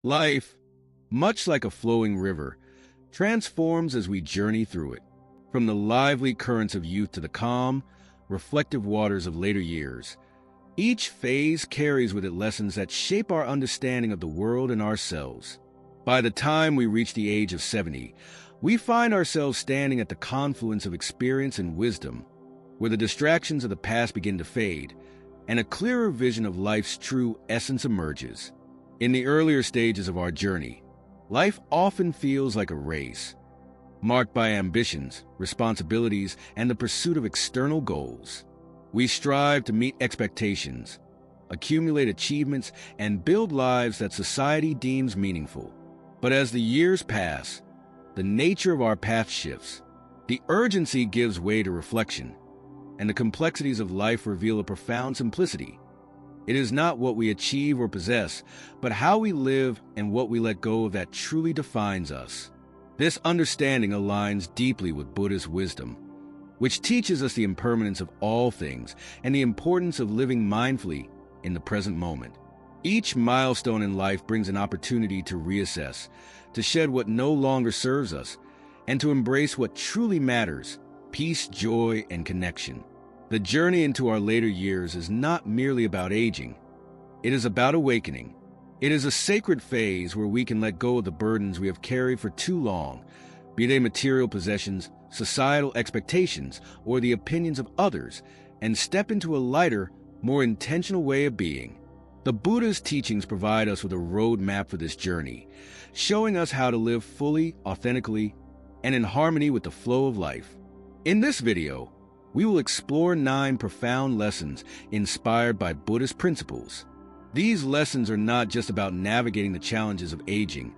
Life, much like a flowing river, transforms as we journey through it, from the lively currents of youth to the calm, reflective waters of later years. Each phase carries with it lessons that shape our understanding of the world and ourselves. By the time we reach the age of 70, we find ourselves standing at the confluence of experience and wisdom, where the distractions of the past begin to fade, and a clearer vision of life's true essence emerges. In the earlier stages of our journey, life often feels like a race, marked by ambitions, responsibilities, and the pursuit of external goals. We strive to meet expectations, accumulate achievements, and build lives that society deems meaningful. But as the years pass, the nature of our path shifts. The urgency gives way to reflection, and the complexities of life reveal a profound simplicity. It is not what we achieve or possess, but how we live and what we let go of that truly defines us. This understanding aligns deeply with Buddhist wisdom, which teaches us the impermanence of all things and the importance of living mindfully in the present moment. Each milestone in life brings an opportunity to reassess, to shed what no longer serves us, and to embrace what truly matters: peace, joy, and connection. The journey into our later years is not merely about aging. It is about awakening. It is a sacred phase where we can let go of the burdens we have carried for too long, be they material possessions, societal expectations, or the opinions of others, and step into a lighter, more intentional way of being. The Buddha's teachings provide us with a roadmap for this journey, showing us how to live fully, authentically, and in harmony with the flow of life. In this video, we will explore 9 profound lessons inspired by Buddhist principles. These lessons are not just about navigating the challenges of aging.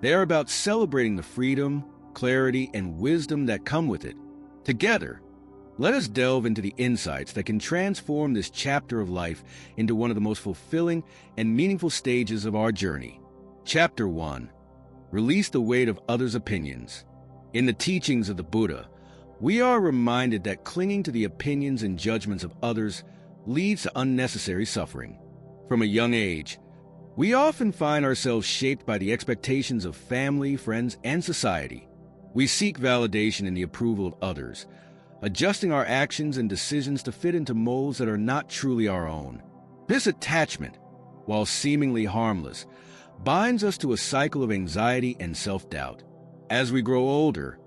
They are about celebrating the freedom, clarity, and wisdom that come with it. Together, let us delve into the insights that can transform this chapter of life into one of the most fulfilling and meaningful stages of our journey. Chapter 1. Release the weight of others' opinions. In the teachings of the Buddha, we are reminded that clinging to the opinions and judgments of others leads to unnecessary suffering. From a young age, we often find ourselves shaped by the expectations of family, friends, and society. We seek validation in the approval of others, adjusting our actions and decisions to fit into molds that are not truly our own. This attachment, while seemingly harmless, binds us to a cycle of anxiety and self-doubt. As we grow older,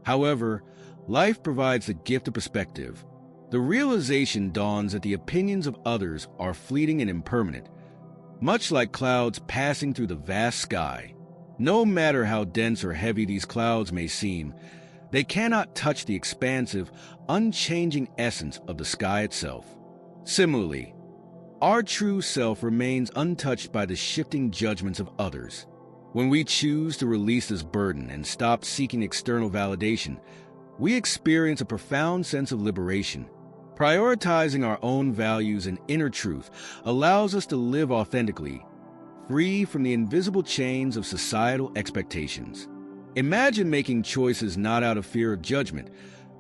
however, life provides the gift of perspective. The realization dawns that the opinions of others are fleeting and impermanent, much like clouds passing through the vast sky. No matter how dense or heavy these clouds may seem, they cannot touch the expansive, unchanging essence of the sky itself. Similarly, our true self remains untouched by the shifting judgments of others. When we choose to release this burden and stop seeking external validation, we experience a profound sense of liberation. Prioritizing our own values and inner truth allows us to live authentically, free from the invisible chains of societal expectations. Imagine making choices not out of fear of judgment,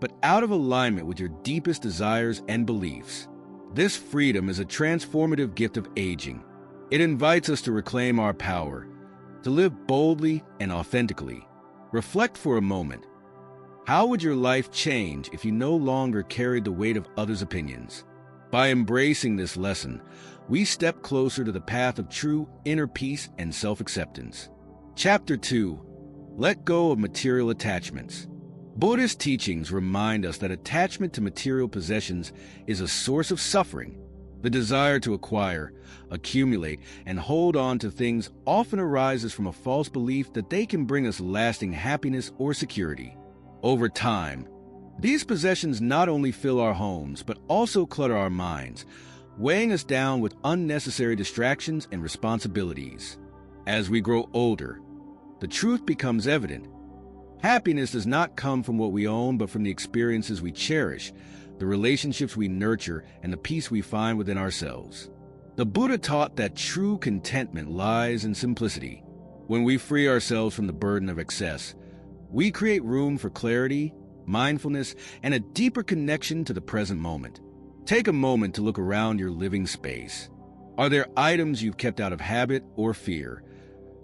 but out of alignment with your deepest desires and beliefs. This freedom is a transformative gift of aging. It invites us to reclaim our power, to live boldly and authentically. Reflect for a moment. How would your life change if you no longer carried the weight of others' opinions? By embracing this lesson, we step closer to the path of true inner peace and self-acceptance. Chapter 2. Let go of material attachments. Buddhist teachings remind us that attachment to material possessions is a source of suffering. The desire to acquire, accumulate, and hold on to things often arises from a false belief that they can bring us lasting happiness or security. Over time, these possessions not only fill our homes, but also clutter our minds, weighing us down with unnecessary distractions and responsibilities. As we grow older, the truth becomes evident. Happiness does not come from what we own, but from the experiences we cherish, the relationships we nurture, and the peace we find within ourselves. The Buddha taught that true contentment lies in simplicity. When we free ourselves from the burden of excess, we create room for clarity, mindfulness, and a deeper connection to the present moment. Take a moment to look around your living space. Are there items you've kept out of habit or fear?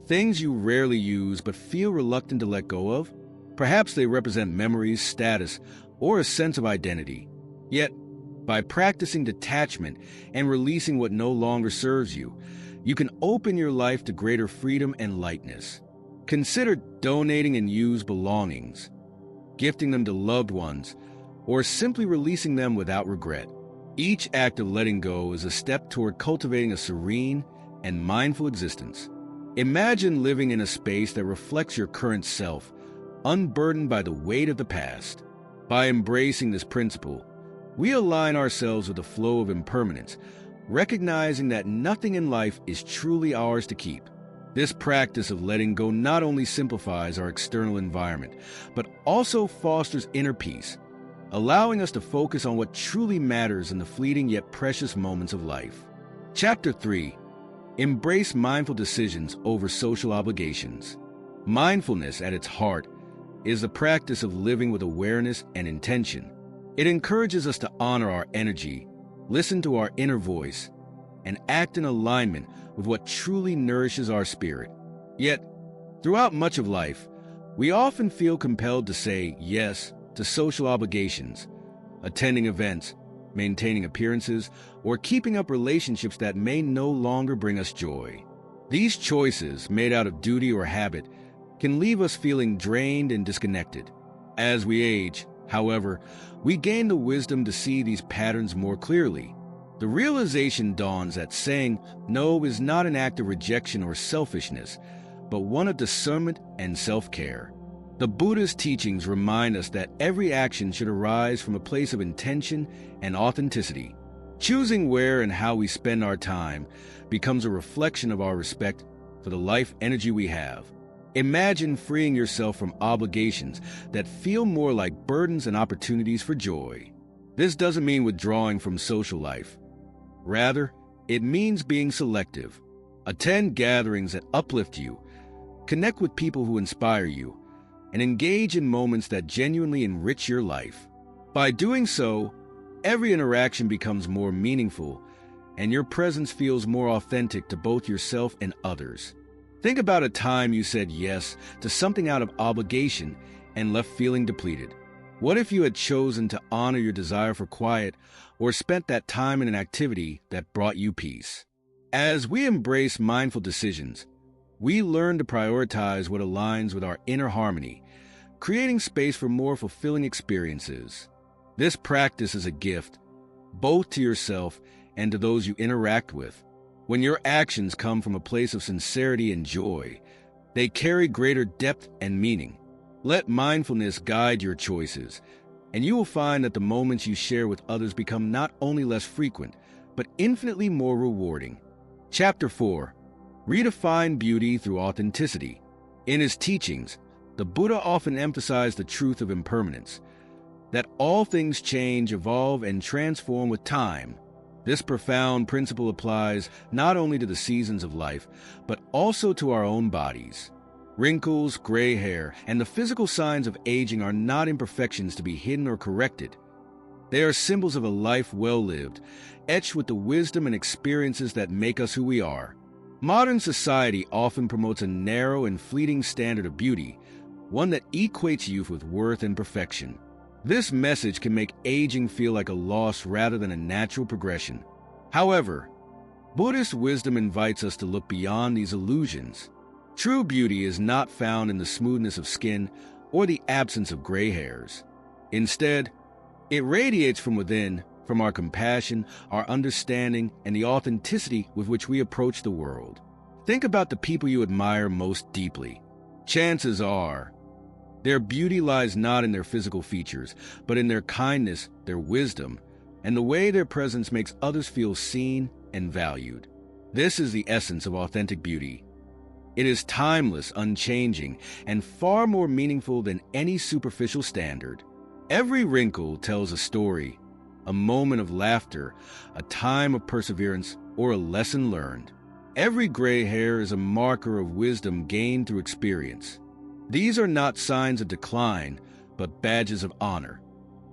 Things you rarely use but feel reluctant to let go of? Perhaps they represent memories, status, or a sense of identity. Yet, by practicing detachment and releasing what no longer serves you, you can open your life to greater freedom and lightness. Consider donating and used belongings, gifting them to loved ones, or simply releasing them without regret. Each act of letting go is a step toward cultivating a serene and mindful existence. Imagine living in a space that reflects your current self, unburdened by the weight of the past. By embracing this principle, we align ourselves with the flow of impermanence, recognizing that nothing in life is truly ours to keep. This practice of letting go not only simplifies our external environment, but also fosters inner peace, allowing us to focus on what truly matters in the fleeting yet precious moments of life. Chapter 3. Embrace mindful decisions over social obligations. Mindfulness, at its heart, is the practice of living with awareness and intention. It encourages us to honor our energy, listen to our inner voice, and act in alignment with what truly nourishes our spirit. Yet, throughout much of life, we often feel compelled to say yes to social obligations, attending events, maintaining appearances, or keeping up relationships that may no longer bring us joy. These choices, made out of duty or habit, can leave us feeling drained and disconnected. As we age, however, we gain the wisdom to see these patterns more clearly. The realization dawns that saying no is not an act of rejection or selfishness, but one of discernment and self-care. The Buddhist teachings remind us that every action should arise from a place of intention and authenticity. Choosing where and how we spend our time becomes a reflection of our respect for the life energy we have. Imagine freeing yourself from obligations that feel more like burdens and opportunities for joy. This doesn't mean withdrawing from social life. Rather, it means being selective. Attend gatherings that uplift you, connect with people who inspire you, and engage in moments that genuinely enrich your life. By doing so, every interaction becomes more meaningful, and your presence feels more authentic to both yourself and others. Think about a time you said yes to something out of obligation and left feeling depleted. What if you had chosen to honor your desire for quiet or spent that time in an activity that brought you peace? As we embrace mindful decisions, we learn to prioritize what aligns with our inner harmony, creating space for more fulfilling experiences. This practice is a gift, both to yourself and to those you interact with. When your actions come from a place of sincerity and joy, they carry greater depth and meaning. Let mindfulness guide your choices, and you will find that the moments you share with others become not only less frequent, but infinitely more rewarding. Chapter 4. Redefine beauty through authenticity. In his teachings, the Buddha often emphasized the truth of impermanence, that all things change, evolve, and transform with time. This profound principle applies not only to the seasons of life, but also to our own bodies. Wrinkles, gray hair, and the physical signs of aging are not imperfections to be hidden or corrected. They are symbols of a life well lived, etched with the wisdom and experiences that make us who we are. Modern society often promotes a narrow and fleeting standard of beauty, one that equates youth with worth and perfection. This message can make aging feel like a loss rather than a natural progression. However, Buddhist wisdom invites us to look beyond these illusions. True beauty is not found in the smoothness of skin or the absence of gray hairs. Instead, it radiates from within, from our compassion, our understanding, and the authenticity with which we approach the world. Think about the people you admire most deeply. Chances are, their beauty lies not in their physical features, but in their kindness, their wisdom, and the way their presence makes others feel seen and valued. This is the essence of authentic beauty. It is timeless, unchanging, and far more meaningful than any superficial standard. Every wrinkle tells a story, a moment of laughter, a time of perseverance, or a lesson learned. Every gray hair is a marker of wisdom gained through experience. These are not signs of decline, but badges of honor,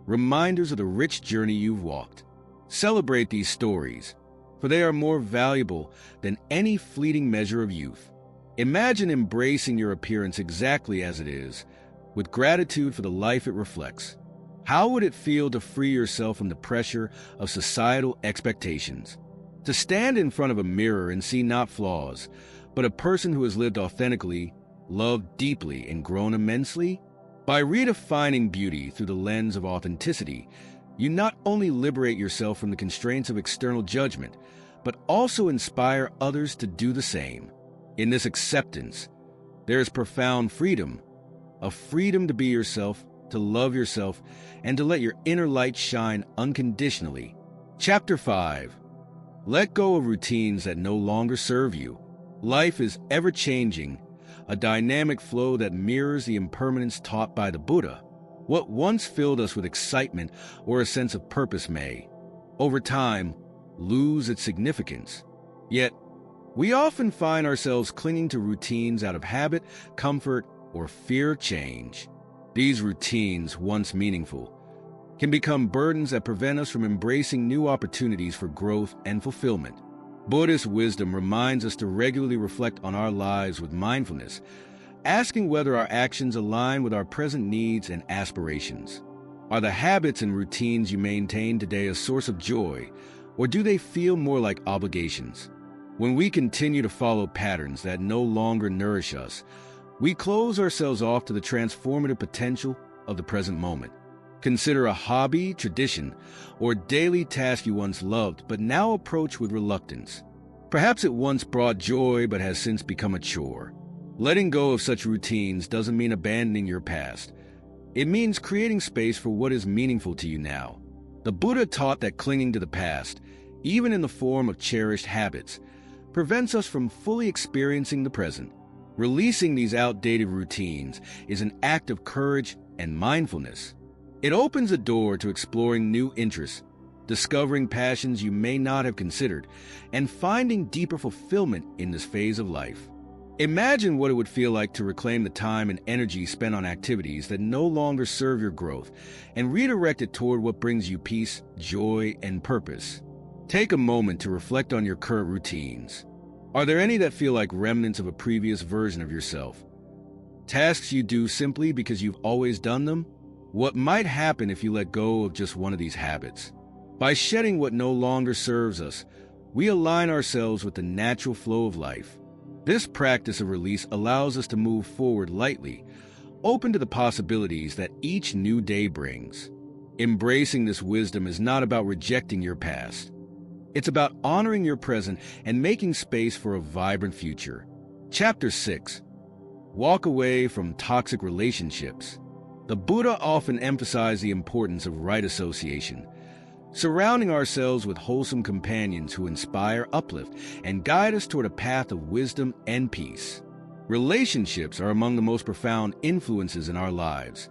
reminders of the rich journey you've walked. Celebrate these stories, for they are more valuable than any fleeting measure of youth. Imagine embracing your appearance exactly as it is, with gratitude for the life it reflects. How would it feel to free yourself from the pressure of societal expectations? To stand in front of a mirror and see not flaws, but a person who has lived authentically, loved deeply, and grown immensely? By redefining beauty through the lens of authenticity, you not only liberate yourself from the constraints of external judgment, but also inspire others to do the same. In this acceptance, there is profound freedom, a freedom to be yourself, to love yourself, and to let your inner light shine unconditionally. Chapter 5. Let go of routines that no longer serve you. Life is ever-changing, a dynamic flow that mirrors the impermanence taught by the Buddha. What once filled us with excitement or a sense of purpose may, over time, lose its significance. Yet, we often find ourselves clinging to routines out of habit, comfort, or fear of change. These routines, once meaningful, can become burdens that prevent us from embracing new opportunities for growth and fulfillment. Buddhist wisdom reminds us to regularly reflect on our lives with mindfulness, asking whether our actions align with our present needs and aspirations. Are the habits and routines you maintain today a source of joy, or do they feel more like obligations? When we continue to follow patterns that no longer nourish us, we close ourselves off to the transformative potential of the present moment. Consider a hobby, tradition, or daily task you once loved but now approach with reluctance. Perhaps it once brought joy but has since become a chore. Letting go of such routines doesn't mean abandoning your past. It means creating space for what is meaningful to you now. The Buddha taught that clinging to the past, even in the form of cherished habits, prevents us from fully experiencing the present. Releasing these outdated routines is an act of courage and mindfulness. It opens a door to exploring new interests, discovering passions you may not have considered, and finding deeper fulfillment in this phase of life. Imagine what it would feel like to reclaim the time and energy spent on activities that no longer serve your growth and redirect it toward what brings you peace, joy, and purpose. Take a moment to reflect on your current routines. Are there any that feel like remnants of a previous version of yourself? Tasks you do simply because you've always done them? What might happen if you let go of just one of these habits? By shedding what no longer serves us, we align ourselves with the natural flow of life. This practice of release allows us to move forward lightly, open to the possibilities that each new day brings. Embracing this wisdom is not about rejecting your past. It's about honoring your present and making space for a vibrant future. Chapter 6. Walk away from toxic relationships. The Buddha often emphasized the importance of right association, surrounding ourselves with wholesome companions who inspire, uplift, and guide us toward a path of wisdom and peace. Relationships are among the most profound influences in our lives,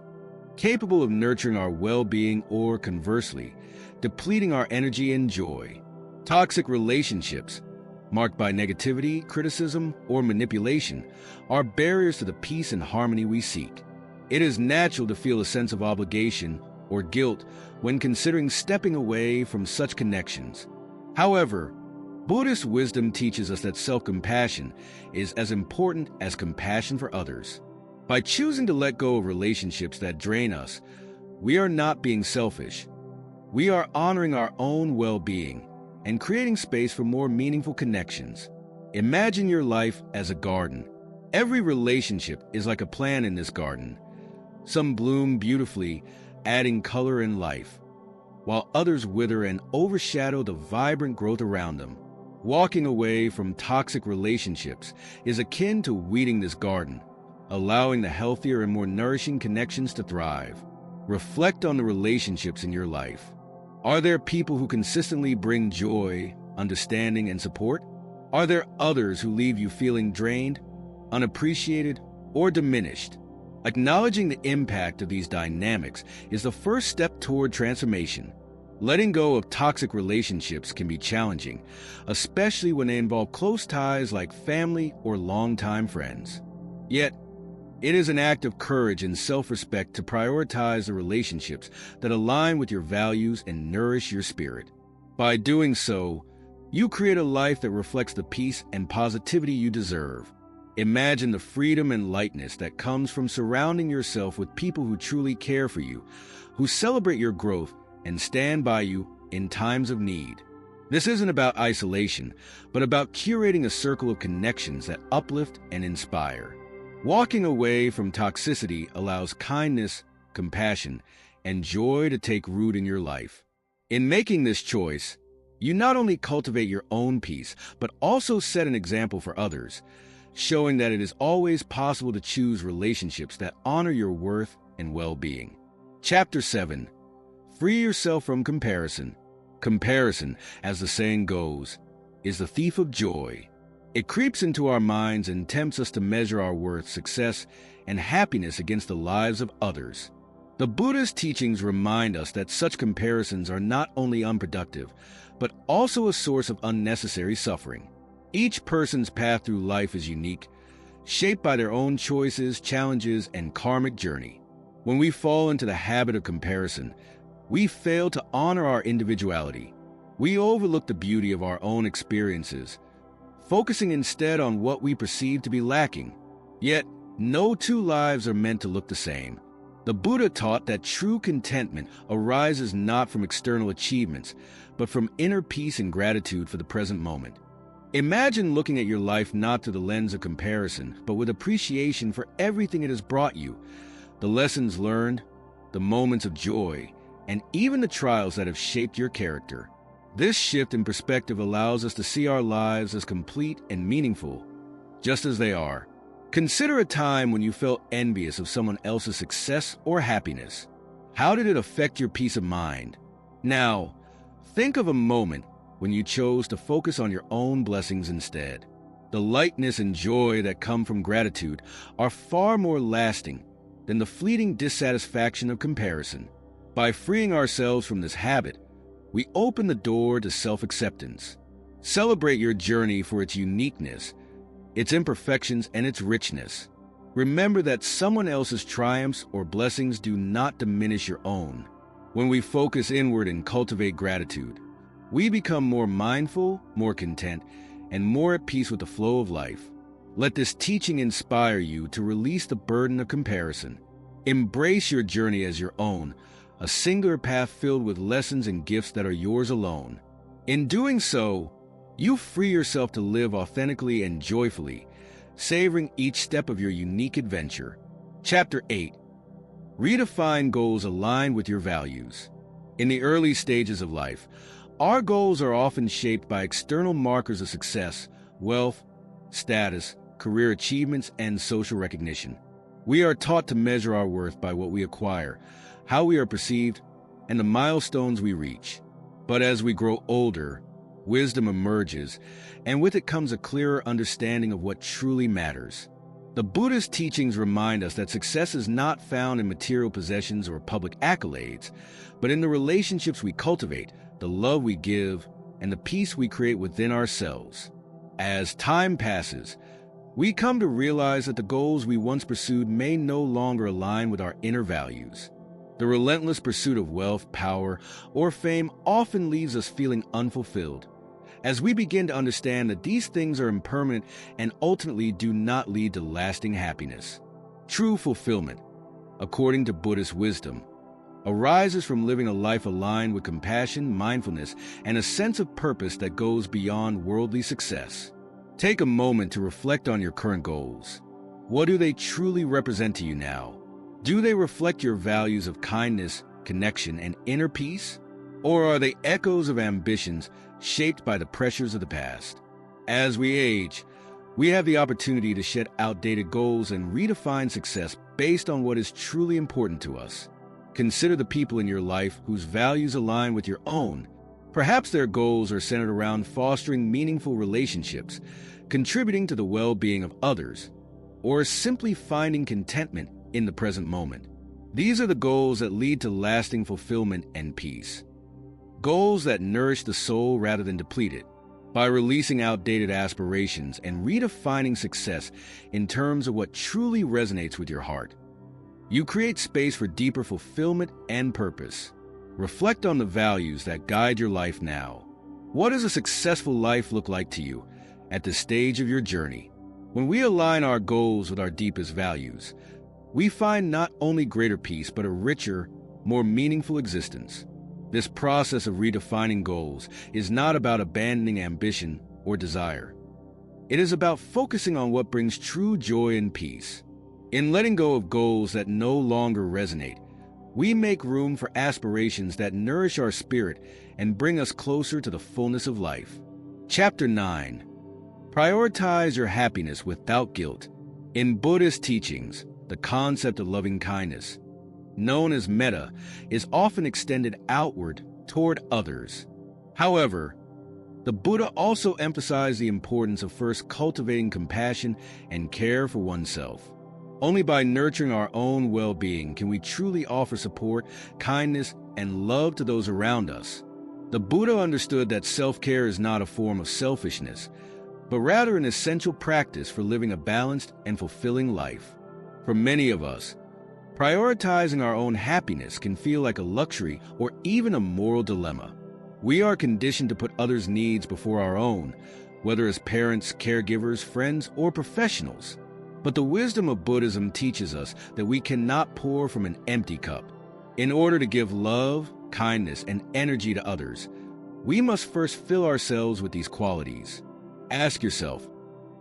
capable of nurturing our well-being or, conversely, depleting our energy and joy. Toxic relationships, marked by negativity, criticism, or manipulation, are barriers to the peace and harmony we seek. It is natural to feel a sense of obligation or guilt when considering stepping away from such connections. However, Buddhist wisdom teaches us that self-compassion is as important as compassion for others. By choosing to let go of relationships that drain us, we are not being selfish. We are honoring our own well-being and creating space for more meaningful connections. Imagine your life as a garden. Every relationship is like a plant in this garden. Some bloom beautifully, adding color and life, while others wither and overshadow the vibrant growth around them. Walking away from toxic relationships is akin to weeding this garden, allowing the healthier and more nourishing connections to thrive. Reflect on the relationships in your life. Are there people who consistently bring joy, understanding, and support? Are there others who leave you feeling drained, unappreciated, or diminished? Acknowledging the impact of these dynamics is the first step toward transformation. Letting go of toxic relationships can be challenging, especially when they involve close ties like family or longtime friends. Yet, it is an act of courage and self-respect to prioritize the relationships that align with your values and nourish your spirit. By doing so, you create a life that reflects the peace and positivity you deserve. Imagine the freedom and lightness that comes from surrounding yourself with people who truly care for you, who celebrate your growth and stand by you in times of need. This isn't about isolation, but about curating a circle of connections that uplift and inspire. Walking away from toxicity allows kindness, compassion, and joy to take root in your life. In making this choice, you not only cultivate your own peace, but also set an example for others, showing that it is always possible to choose relationships that honor your worth and well-being. Chapter 7. Free yourself from comparison. Comparison, as the saying goes, is the thief of joy. It creeps into our minds and tempts us to measure our worth, success, and happiness against the lives of others. The Buddhist teachings remind us that such comparisons are not only unproductive, but also a source of unnecessary suffering. Each person's path through life is unique, shaped by their own choices, challenges, and karmic journey. When we fall into the habit of comparison, we fail to honor our individuality. We overlook the beauty of our own experiences, focusing instead on what we perceive to be lacking. Yet, no two lives are meant to look the same. The Buddha taught that true contentment arises not from external achievements, but from inner peace and gratitude for the present moment. Imagine looking at your life not through the lens of comparison, but with appreciation for everything it has brought you, the lessons learned, the moments of joy, and even the trials that have shaped your character. This shift in perspective allows us to see our lives as complete and meaningful, just as they are. Consider a time when you felt envious of someone else's success or happiness. How did it affect your peace of mind? Now, think of a moment when you chose to focus on your own blessings instead. The lightness and joy that come from gratitude are far more lasting than the fleeting dissatisfaction of comparison. By freeing ourselves from this habit, we open the door to self-acceptance. Celebrate your journey for its uniqueness, its imperfections, and its richness. Remember that someone else's triumphs or blessings do not diminish your own. When we focus inward and cultivate gratitude, we become more mindful, more content, and more at peace with the flow of life. Let this teaching inspire you to release the burden of comparison. Embrace your journey as your own, a singular path filled with lessons and gifts that are yours alone. In doing so, you free yourself to live authentically and joyfully, savoring each step of your unique adventure. Chapter 8. Redefine goals aligned with your values. In the early stages of life, our goals are often shaped by external markers of success, wealth, status, career achievements, and social recognition. We are taught to measure our worth by what we acquire, how we are perceived, and the milestones we reach. But as we grow older, wisdom emerges, and with it comes a clearer understanding of what truly matters. The Buddhist teachings remind us that success is not found in material possessions or public accolades, but in the relationships we cultivate, the love we give, and the peace we create within ourselves. As time passes, we come to realize that the goals we once pursued may no longer align with our inner values. The relentless pursuit of wealth, power, or fame often leaves us feeling unfulfilled. As we begin to understand that these things are impermanent and ultimately do not lead to lasting happiness. True fulfillment, according to Buddhist wisdom, arises from living a life aligned with compassion, mindfulness, and a sense of purpose that goes beyond worldly success. Take a moment to reflect on your current goals. What do they truly represent to you now? Do they reflect your values of kindness, connection, and inner peace? Or are they echoes of ambitions shaped by the pressures of the past? As we age, we have the opportunity to shed outdated goals and redefine success based on what is truly important to us. Consider the people in your life whose values align with your own. Perhaps their goals are centered around fostering meaningful relationships, contributing to the well-being of others, or simply finding contentment in the present moment. These are the goals that lead to lasting fulfillment and peace. Goals that nourish the soul rather than deplete it. By releasing outdated aspirations and redefining success in terms of what truly resonates with your heart, you create space for deeper fulfillment and purpose. Reflect on the values that guide your life now. What does a successful life look like to you at this stage of your journey? When we align our goals with our deepest values, we find not only greater peace, but a richer, more meaningful existence. This process of redefining goals is not about abandoning ambition or desire. It is about focusing on what brings true joy and peace. In letting go of goals that no longer resonate, we make room for aspirations that nourish our spirit and bring us closer to the fullness of life. Chapter 9. Prioritize your happiness without guilt. In Buddhist teachings, the concept of loving kindness, known as metta, is often extended outward toward others. However, the Buddha also emphasized the importance of first cultivating compassion and care for oneself. Only by nurturing our own well-being can we truly offer support, kindness, and love to those around us. The Buddha understood that self-care is not a form of selfishness, but rather an essential practice for living a balanced and fulfilling life. For many of us, prioritizing our own happiness can feel like a luxury or even a moral dilemma. We are conditioned to put others' needs before our own, whether as parents, caregivers, friends, or professionals. But the wisdom of Buddhism teaches us that we cannot pour from an empty cup. In order to give love, kindness, and energy to others, we must first fill ourselves with these qualities. Ask yourself,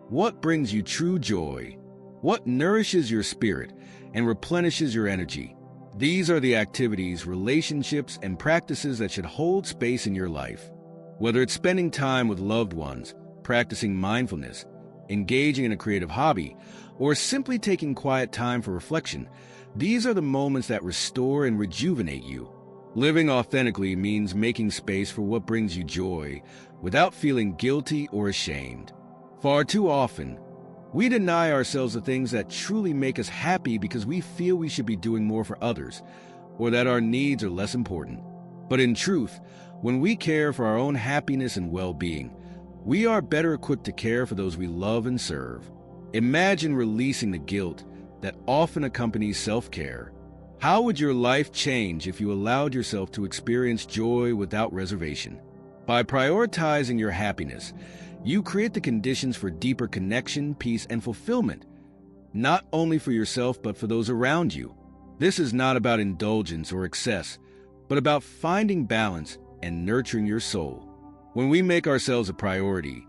what brings you true joy? What nourishes your spirit and replenishes your energy? These are the activities, relationships, and practices that should hold space in your life. Whether it's spending time with loved ones, practicing mindfulness, engaging in a creative hobby, or simply taking quiet time for reflection, these are the moments that restore and rejuvenate you. Living authentically means making space for what brings you joy without feeling guilty or ashamed. Far too often, we deny ourselves the things that truly make us happy because we feel we should be doing more for others, or that our needs are less important. But in truth, when we care for our own happiness and well-being, we are better equipped to care for those we love and serve. Imagine releasing the guilt that often accompanies self-care. How would your life change if you allowed yourself to experience joy without reservation? By prioritizing your happiness, you create the conditions for deeper connection, peace, and fulfillment, not only for yourself but for those around you. This is not about indulgence or excess, but about finding balance and nurturing your soul. When we make ourselves a priority,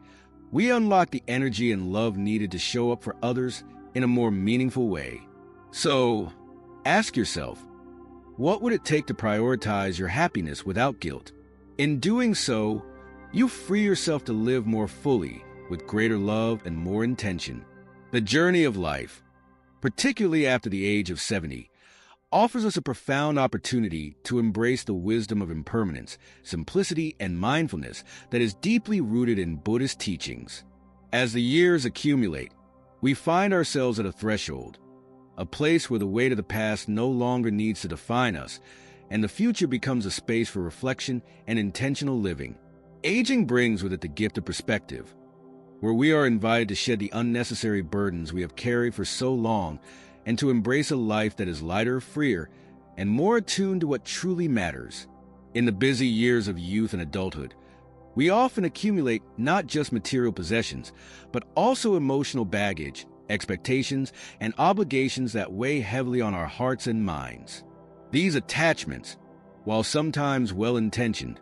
we unlock the energy and love needed to show up for others in a more meaningful way. So, ask yourself, what would it take to prioritize your happiness without guilt? In doing so, you free yourself to live more fully, with greater love and more intention. The journey of life, particularly after the age of 70, offers us a profound opportunity to embrace the wisdom of impermanence, simplicity, and mindfulness that is deeply rooted in Buddhist teachings. As the years accumulate, we find ourselves at a threshold, a place where the weight of the past no longer needs to define us, and the future becomes a space for reflection and intentional living. Aging brings with it the gift of perspective, where we are invited to shed the unnecessary burdens we have carried for so long and to embrace a life that is lighter, freer, and more attuned to what truly matters. In the busy years of youth and adulthood, we often accumulate not just material possessions, but also emotional baggage, expectations, and obligations that weigh heavily on our hearts and minds. These attachments, while sometimes well-intentioned,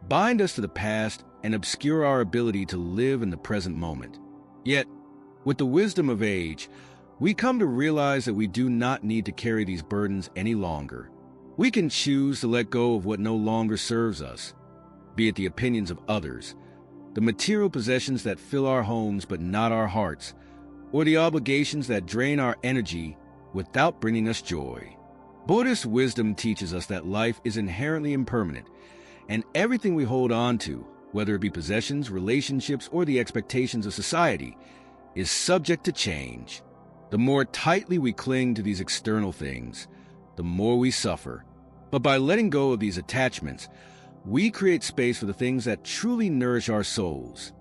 bind us to the past and obscure our ability to live in the present moment. Yet, with the wisdom of age, we come to realize that we do not need to carry these burdens any longer. We can choose to let go of what no longer serves us, be it the opinions of others, the material possessions that fill our homes but not our hearts, or the obligations that drain our energy without bringing us joy. Buddhist wisdom teaches us that life is inherently impermanent, and everything we hold on to, whether it be possessions, relationships, or the expectations of society, is subject to change. The more tightly we cling to these external things, the more we suffer. But by letting go of these attachments, we create space for the things that truly nourish our souls: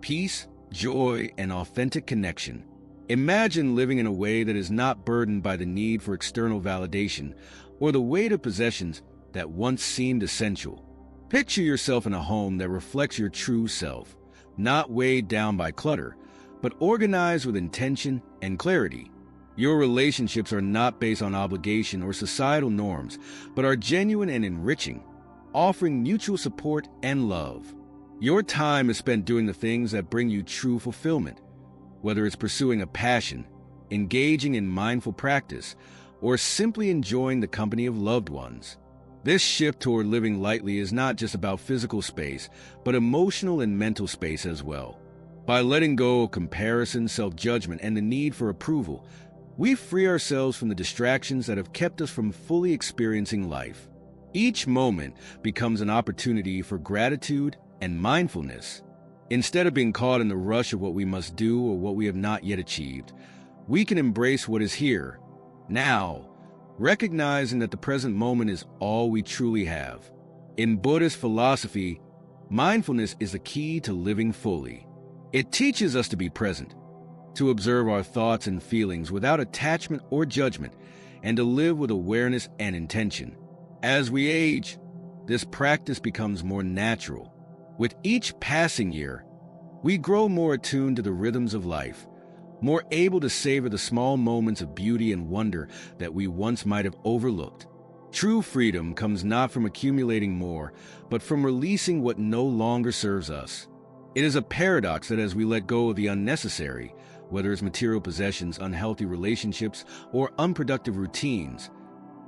peace, joy, and authentic connection. Imagine living in a way that is not burdened by the need for external validation or the weight of possessions that once seemed essential. Picture yourself in a home that reflects your true self, not weighed down by clutter, but organized with intention and clarity. Your relationships are not based on obligation or societal norms, but are genuine and enriching, offering mutual support and love. Your time is spent doing the things that bring you true fulfillment, whether it's pursuing a passion, engaging in mindful practice, or simply enjoying the company of loved ones. This shift toward living lightly is not just about physical space, but emotional and mental space as well. By letting go of comparison, self-judgment, and the need for approval, we free ourselves from the distractions that have kept us from fully experiencing life. Each moment becomes an opportunity for gratitude and mindfulness. Instead of being caught in the rush of what we must do or what we have not yet achieved, we can embrace what is here, now, recognizing that the present moment is all we truly have. In Buddhist philosophy, mindfulness is the key to living fully. It teaches us to be present, to observe our thoughts and feelings without attachment or judgment, and to live with awareness and intention. As we age, this practice becomes more natural. With each passing year, we grow more attuned to the rhythms of life, more able to savor the small moments of beauty and wonder that we once might have overlooked. True freedom comes not from accumulating more, but from releasing what no longer serves us. It is a paradox that as we let go of the unnecessary, whether it's material possessions, unhealthy relationships, or unproductive routines,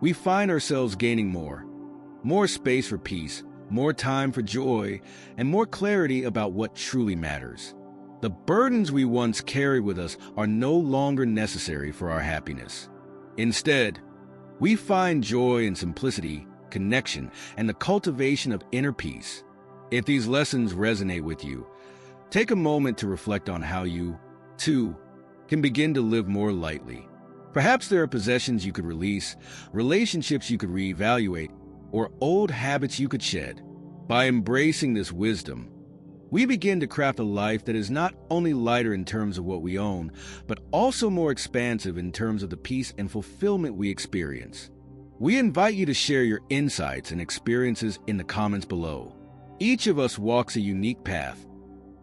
we find ourselves gaining more space for peace, more time for joy, and more clarity about what truly matters. The burdens we once carried with us are no longer necessary for our happiness. Instead, we find joy in simplicity, connection, and the cultivation of inner peace. If these lessons resonate with you, take a moment to reflect on how you, too, can begin to live more lightly. Perhaps there are possessions you could release, relationships you could reevaluate, or old habits you could shed. By embracing this wisdom, we begin to craft a life that is not only lighter in terms of what we own, but also more expansive in terms of the peace and fulfillment we experience. We invite you to share your insights and experiences in the comments below. Each of us walks a unique path,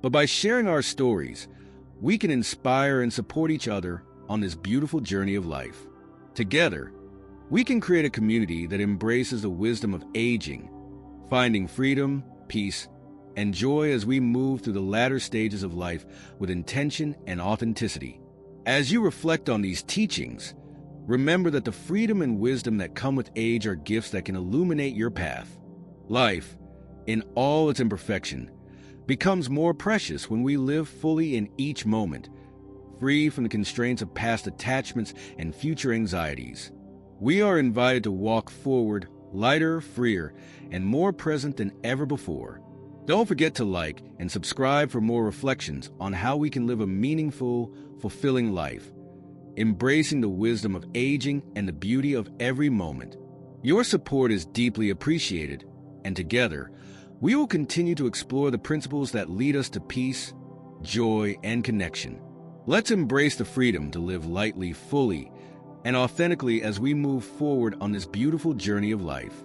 but by sharing our stories, we can inspire and support each other on this beautiful journey of life. Together, we can create a community that embraces the wisdom of aging, finding freedom, peace, and joy as we move through the latter stages of life with intention and authenticity. As you reflect on these teachings, remember that the freedom and wisdom that come with age are gifts that can illuminate your path. Life, in all its imperfection, becomes more precious when we live fully in each moment, free from the constraints of past attachments and future anxieties. We are invited to walk forward lighter, freer, and more present than ever before. Don't forget to like and subscribe for more reflections on how we can live a meaningful, fulfilling life, embracing the wisdom of aging and the beauty of every moment. Your support is deeply appreciated, and together, we will continue to explore the principles that lead us to peace, joy, and connection. Let's embrace the freedom to live lightly, fully, and authentically as we move forward on this beautiful journey of life.